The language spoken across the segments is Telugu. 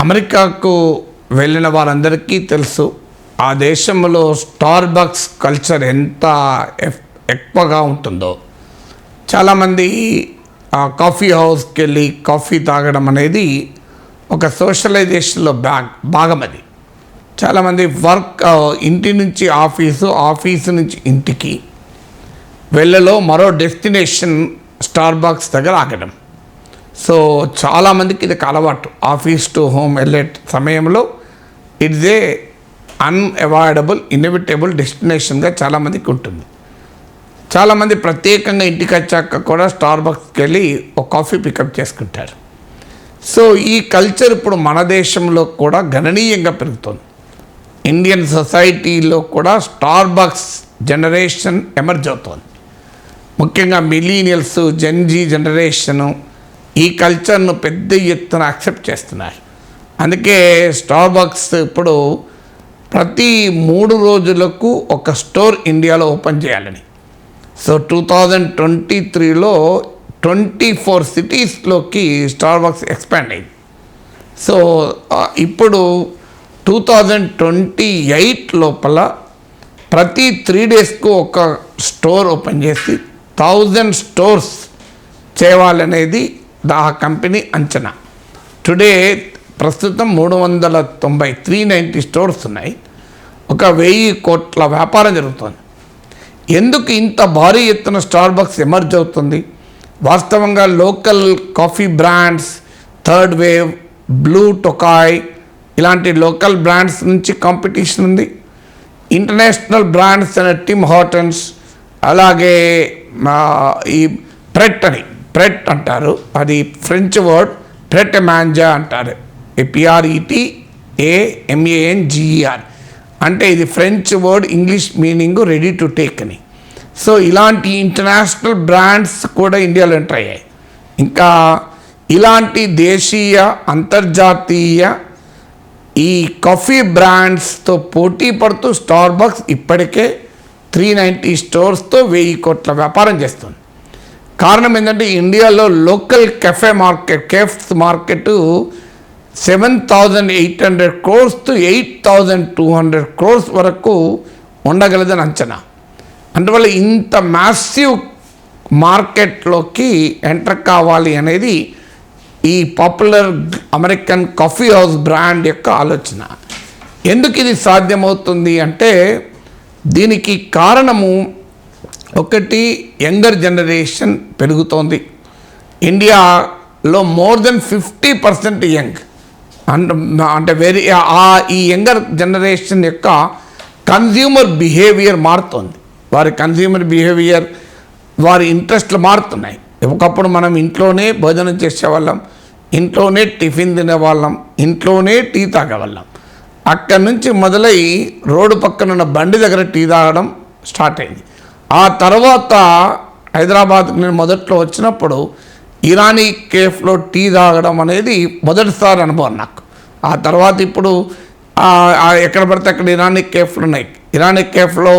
అమెరికాకు వెళ్ళిన వారందరికీ తెలుసు ఆ దేశంలో స్టార్బక్స్ కల్చర్ ఎంత ఎక్కువగా ఉంటుందో. చాలామంది ఆ కాఫీ హౌస్కి వెళ్ళి కాఫీ తాగడం అనేది ఒక సోషలైజేషన్లో భాగం. అది చాలామంది వర్క్ ఇంటి నుంచి ఆఫీసు, ఆఫీసు నుంచి ఇంటికి వెళ్ళలో మరో డెస్టినేషన్ స్టార్బక్స్ దగ్గర ఆగడం. సో చాలామందికి ఇది అలవాటు. ఆఫీస్ టు హోమ్ వెళ్ళే సమయంలో ఇట్స్ ఏ అన్అవాయిడబుల్ ఇన్ఎవిటబుల్ డెస్టినేషన్గా చాలామందికి ఉంటుంది. చాలామంది ప్రత్యేకంగా ఇంటికి వచ్చాక కూడా స్టార్బక్స్కి వెళ్ళి ఒక కాఫీ పికప్ చేసుకుంటారు. సో ఈ కల్చర్ ఇప్పుడు మన దేశంలో కూడా గణనీయంగా పెరుగుతుంది. ఇండియన్ సొసైటీలో కూడా స్టార్బక్స్ జనరేషన్ ఎమర్జ్ అవుతుంది. ముఖ్యంగా మిలీనియల్స్, జెన్జీ జనరేషను ఈ కల్చర్ను పెద్ద ఎత్తున యాక్సెప్ట్ చేస్తున్నారు. అందుకే స్టార్బక్స్ ఇప్పుడు ప్రతి 3 రోజులకు ఒక స్టోర్ ఇండియాలో ఓపెన్ చేయాలని. సో 2023లో 24 సిటీస్లోకి స్టార్బక్స్ ఎక్స్పాండ్ అయింది. సో ఇప్పుడు 2028 లోపల ప్రతి 3 డేస్కు ఒక స్టోర్ ఓపెన్ చేసి 1000 స్టోర్స్ చేయాలనేది ఆ కంపెనీ అంచనా. టుడే ప్రస్తుతం 390 స్టోర్స్ ఉన్నాయి. 1000 కోట్ల వ్యాపారం జరుగుతుంది. ఎందుకు ఇంత భారీ ఎత్తున స్టార్బక్స్ ఎమర్జ్ అవుతుంది? వాస్తవంగా local coffee brands, third wave, blue Tokai ఇలాంటి లోకల్ బ్రాండ్స్ నుంచి కాంపిటీషన్ ఉంది. ఇంటర్నేషనల్ బ్రాండ్స్ అయిన టిమ్ హార్టన్స్, అలాగే ఈ ప్రెట్ అంటారు, అది ఫ్రెంచ్ వర్డ్, ప్రెట్ మాంజా అంటారు, PRETAMANGER అంటే ఇది French word, English meaning ready to take అని. సో ఇలాంటి ఇంటర్నేషనల్ బ్రాండ్స్ కూడా ఇండియాలో ఎంటర్ అయ్యాయి. ఇంకా ఇలాంటి దేశీయ, అంతర్జాతీయ ఈ కాఫీ బ్రాండ్స్తో పోటీ పడుతూ స్టార్బక్స్ ఇప్పటికే 390 స్టోర్స్తో 1000 కోట్ల వ్యాపారం చేస్తుంది. కారణం ఏంటంటే ఇండియాలో local cafes market 7,800 crores to 8,200 crores వరకు ఉండగలదని అంచనా. అందువల్ల ఇంత మ్యాసివ్ మార్కెట్లోకి ఎంటర్ కావాలి అనేది ఈ popular American coffee house brand యొక్క ఆలోచన. ఎందుకు ఇది సాధ్యమవుతుంది అంటే దీనికి కారణము ఒకటి, యంగర్ జనరేషన్ పెరుగుతోంది. ఇండియాలో మోర్ దెన్ 50% యంగ్. అంటే ఈ యంగర్ జనరేషన్ యొక్క కన్జ్యూమర్ బిహేవియర్ మారుతోంది. వారి కన్జ్యూమర్ బిహేవియర్, వారి ఇంట్రెస్ట్లు మారుతున్నాయి. ఒకప్పుడు మనం ఇంట్లోనే భోజనం చేసేవాళ్ళం, ఇంట్లోనే టిఫిన్ తినేవాళ్ళం, ఇంట్లోనే టీ తాగేవాళ్ళం. అక్కడి నుంచి మొదలై రోడ్డు పక్కన ఉన్న బండి దగ్గర టీ తాగడం స్టార్ట్ అయింది. ఆ తర్వాత హైదరాబాద్కి నేను మొదట్లో వచ్చినప్పుడు ఇరానీ కేఫ్లో టీ తాగడం అనేది మొదటిసారి అనుభవం నాకు. ఆ తర్వాత ఇప్పుడు ఎక్కడ పడితే అక్కడ ఇరానీ కేఫ్లు ఉన్నాయి. ఇరానీ కేఫ్లో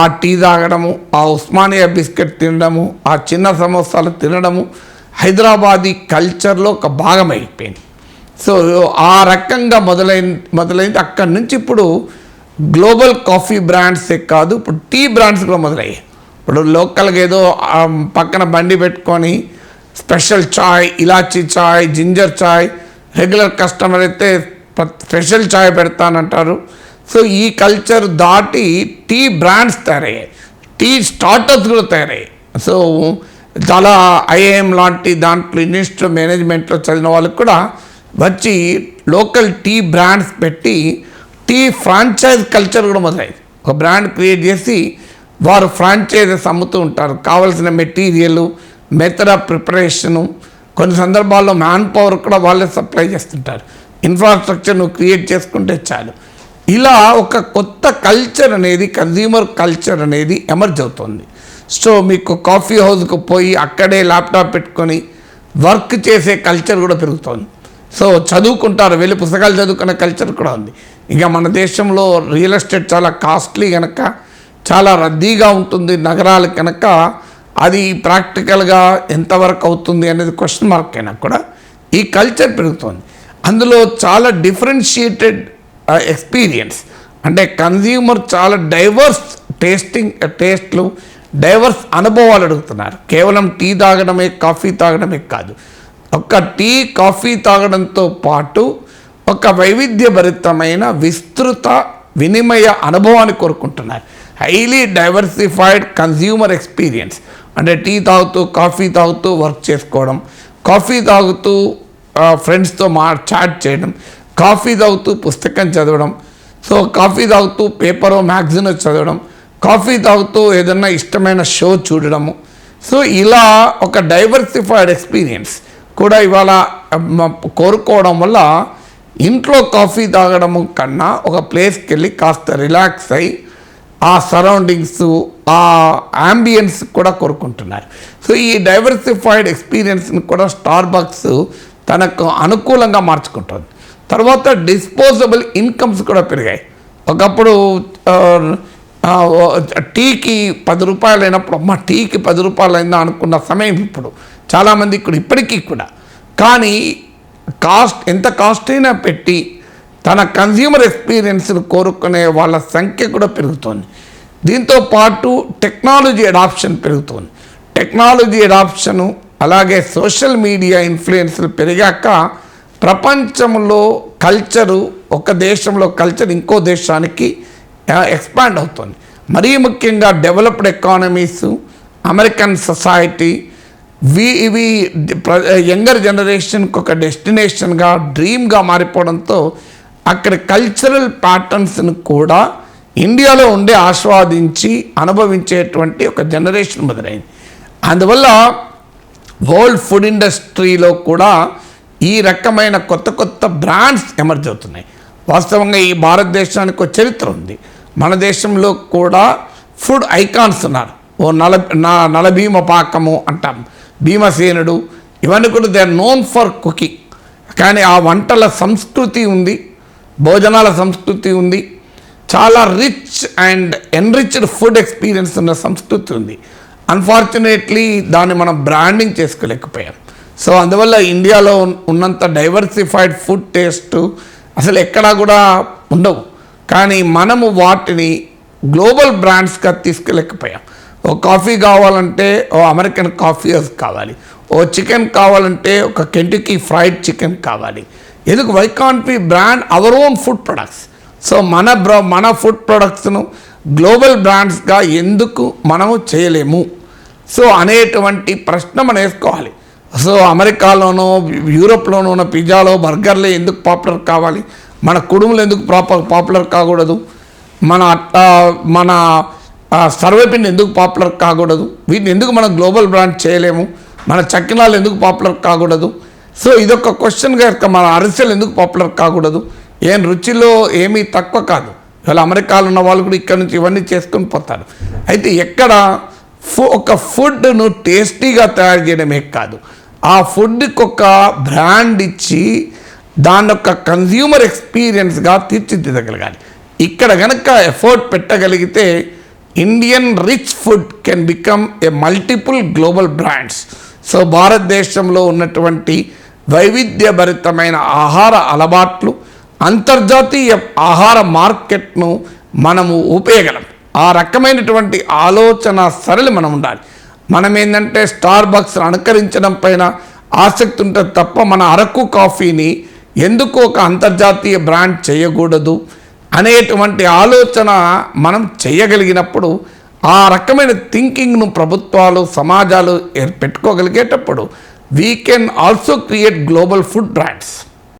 ఆ టీ తాగడము, ఆ ఉస్మానియా బిస్కెట్ తినడము, ఆ చిన్న సమోసాలు తినడము హైదరాబాదీ కల్చర్లో ఒక భాగం అయిపోయింది. సో ఆ రకంగా మొదలైంది. అక్కడి నుంచి ఇప్పుడు గ్లోబల్ కాఫీ బ్రాండ్సే కాదు, ఇప్పుడు టీ బ్రాండ్స్ కూడా మొదలయ్యాయి. ఇప్పుడు లోకల్గా ఏదో పక్కన బండి పెట్టుకొని స్పెషల్ చాయ్, ఇలాచీ చాయ్, జింజర్ చాయ్, రెగ్యులర్ కస్టమర్ అయితే స్పెషల్ చాయ్ పెడతానంటారు. సో ఈ కల్చర్ దాటి టీ బ్రాండ్స్ తయారయ్యాయి, టీ స్టార్టర్స్ కూడా తయారయ్యాయి. సో చాలా IIM లాంటి దాంట్లో ఇన్స్టిట్యూట్ మేనేజ్మెంట్లో చదివిన వాళ్ళకి కూడా వచ్చి లోకల్ టీ బ్రాండ్స్ పెట్టి టీ ఫ్రాంచైజ్ కల్చర్ కూడా మొదలైంది. ఒక బ్రాండ్ క్రియేట్ చేసి వారు ఫ్రాంచైజెస్ అమ్ముతూ ఉంటారు. కావాల్సిన మెటీరియల్, మెథడ్ ఆఫ్ ప్రిపరేషను, కొన్ని సందర్భాల్లో మ్యాన్ పవర్ కూడా వాళ్ళే సప్లై చేస్తుంటారు. ఇన్ఫ్రాస్ట్రక్చర్ నువ్వు క్రియేట్ చేసుకుంటే చాలు. ఇలా ఒక కొత్త కల్చర్ అనేది, కన్జ్యూమర్ కల్చర్ అనేది ఎమర్జ్ అవుతుంది. సో మీకు కాఫీ హౌస్కి పోయి అక్కడే ల్యాప్టాప్ పెట్టుకొని వర్క్ చేసే కల్చర్ కూడా పెరుగుతుంది. సో చదువుకుంటారు, వెళ్ళి పుస్తకాలు చదువుకునే కల్చర్ కూడా ఉంది. ఇక మన దేశంలో రియల్ ఎస్టేట్ చాలా కాస్ట్లీ కనుక, చాలా రద్దీగా ఉంటుంది నగరాలు కనుక, అది ప్రాక్టికల్గా ఎంతవరకు అవుతుంది అనేది క్వశ్చన్ మార్క్ అయినా కూడా ఈ కల్చర్ పెరుగుతుంది. అందులో చాలా డిఫరెన్షియేటెడ్ ఎక్స్పీరియన్స్, అంటే కన్జ్యూమర్ చాలా డైవర్స్ టేస్ట్లు, డైవర్స్ అనుభవాలు అడుగుతున్నారు. కేవలం టీ తాగడమే, కాఫీ తాగడమే కాదు, ఒక టీ కాఫీ తాగడంతో పాటు ఒక వైవిధ్యభరితమైన విస్తృత వినిమయ అనుభవాన్ని కోరుకుంటున్నారు. హైలీ డైవర్సిఫైడ్ కన్జ్యూమర్ ఎక్స్పీరియన్స్, అంటే టీ తాగుతూ కాఫీ తాగుతూ వర్క్ చేసుకోవడం, కాఫీ తాగుతూ ఫ్రెండ్స్తో చాట్ చేయడం, కాఫీ తాగుతూ పుస్తకం చదవడం, సో కాఫీ తాగుతూ పేపరో మ్యాగజైన్ చదవడం, కాఫీ తాగుతూ ఏదన్నా ఇష్టమైన షో చూడడము. సో ఇలా ఒక డైవర్సిఫైడ్ ఎక్స్పీరియన్స్ కూడా ఇవాళ కోరుకోవడం వల్ల ఇంట్లో కాఫీ తాగడము కన్నా ఒక ప్లేస్కి వెళ్ళి కాస్త రిలాక్స్ అయ్యి ఆ సరౌండింగ్స్, ఆ యాంబియన్స్ కూడా కోరుకుంటున్నారు. సో ఈ డైవర్సిఫైడ్ ఎక్స్పీరియన్స్ని కూడా స్టార్బక్స్ తనకు అనుకూలంగా మార్చుకుంటుంది. తర్వాత డిస్పోజబుల్ ఇన్కమ్స్ కూడా పెరిగాయి. ఒకప్పుడు టీకి 10 రూపాయలు అయినప్పుడు అమ్మ టీకి 10 రూపాయలు అయిందా అనుకున్న సమయం ఇప్పుడు చాలామంది ఇప్పటికీ కూడా. కానీ ఎంత కాస్ట్ అయినా పెట్టి తన కన్జ్యూమర్ ఎక్స్పీరియన్స్ను కోరుకునే వాళ్ళ సంఖ్య కూడా పెరుగుతోంది. దీంతో పాటు టెక్నాలజీ అడాప్షన్ పెరుగుతోంది. టెక్నాలజీ అడాప్షను అలాగే సోషల్ మీడియా ఇన్ఫ్లుయెన్స్లు పెరిగాక ప్రపంచంలో కల్చరు, ఒక దేశంలో కల్చర్ ఇంకో దేశానికి ఎక్స్పాండ్ అవుతుంది. మరీ ముఖ్యంగా డెవలప్డ్ ఎకానమీస్, అమెరికన్ సొసైటీ, ఇవి యంగర్ జనరేషన్కి ఒక డెస్టినేషన్గా, డ్రీమ్గా మారిపోవడంతో అక్కడ కల్చరల్ ప్యాటర్న్స్ను కూడా ఇండియాలో ఉండే ఆస్వాదించి అనుభవించేటువంటి ఒక జనరేషన్ మొదలైంది. అందువల్ల వరల్డ్ ఫుడ్ ఇండస్ట్రీలో కూడా ఈ రకమైన కొత్త కొత్త బ్రాండ్స్ ఎమర్జ్ అవుతున్నాయి. వాస్తవంగా ఈ భారతదేశానికి ఒక చరిత్ర ఉంది. మన దేశంలో కూడా ఫుడ్ ఐకాన్స్ ఉన్నారు. నలభీమ పాకము అంటాం, భీమసేనుడు, ఇవన్నీ కూడా they are known for cooking. కానీ ఆ వంటల సంస్కృతి ఉంది, భోజనాల సంస్కృతి ఉంది, చాలా rich and enriched food experience ఉన్న సంస్కృతి ఉంది. అన్ఫార్చునేట్లీ దాన్ని మనం బ్రాండింగ్ చేసుకోలేకపోయాం. సో అందువల్ల ఇండియాలో ఉన్నంత డైవర్సిఫైడ్ ఫుడ్ టేస్ట్ అసలు ఎక్కడా కూడా ఉండవు. కానీ మనము వాటిని గ్లోబల్ బ్రాండ్స్గా తీసుకెళ్ళకపోయాం. ఓ కాఫీ కావాలంటే ఓ అమెరికన్ కాఫీ హౌస్ కావాలి, ఓ చికెన్ కావాలంటే ఒక కెంటుకీ ఫ్రైడ్ చికెన్ కావాలి. ఎందుకు? Why can't we brand our own food products? So మన ఫుడ్ ప్రొడక్ట్స్ను గ్లోబల్ బ్రాండ్స్గా ఎందుకు మనము చేయలేము? సో అనేటువంటి ప్రశ్న మనం వేసుకోవాలి. సో అమెరికాలోనో యూరోప్లోనో ఉన్న పిజ్జాలో బర్గర్లే ఎందుకు పాపులర్ కావాలి? మన కుడుములు ఎందుకు పాపులర్ కాకూడదు? మన సర్వేపిండి ఎందుకు పాపులర్ కాకూడదు? వీటిని ఎందుకు మనం గ్లోబల్ బ్రాండ్ చేయలేము? మన చక్కినాలు ఎందుకు పాపులర్ కాకూడదు? సో ఇదొక క్వశ్చన్గా మన అరిసెలు ఎందుకు పాపులర్ కాకూడదు? ఏం రుచిలో ఏమీ తక్కువ కాదు. ఇవాళ అమెరికాలో ఉన్న వాళ్ళు కూడా ఇక్కడ నుంచి ఇవన్నీ చేసుకొని పోతారు. అయితే ఎక్కడ ఒక ఫుడ్ను టేస్టీగా తయారు చేయడమే కాదు, ఆ ఫుడ్కి ఒక బ్రాండ్ ఇచ్చి దాని యొక్క కన్జ్యూమర్ ఎక్స్పీరియన్స్గా తీర్చిదిద్దగలగాలి. ఇక్కడ కనుక ఎఫర్ట్ పెట్టగలిగితే Indian rich food can become a multiple global brands. So భారతదేశంలో ఉన్నటువంటి వైవిధ్యభరితమైన ఆహార అలవాట్లు, అంతర్జాతీయ ఆహార మార్కెట్ను మనము ఊపేయగలం. ఆ రకమైనటువంటి ఆలోచన సరళి మనం ఉండాలి. మనం ఏంటంటే స్టార్బక్స్ అనుకరించడం పైన ఆసక్తి ఉంటుంది తప్ప మన అరకు కాఫీని ఎందుకు ఒక అంతర్జాతీయ బ్రాండ్ చేయకూడదు అనేటువంటి ఆలోచన మనం చేయగలిగినప్పుడు, ఆ రకమైన థింకింగ్ను ప్రభుత్వాలు, సమాజాలు పెట్టుకోగలిగేటప్పుడు we can also create global food brands.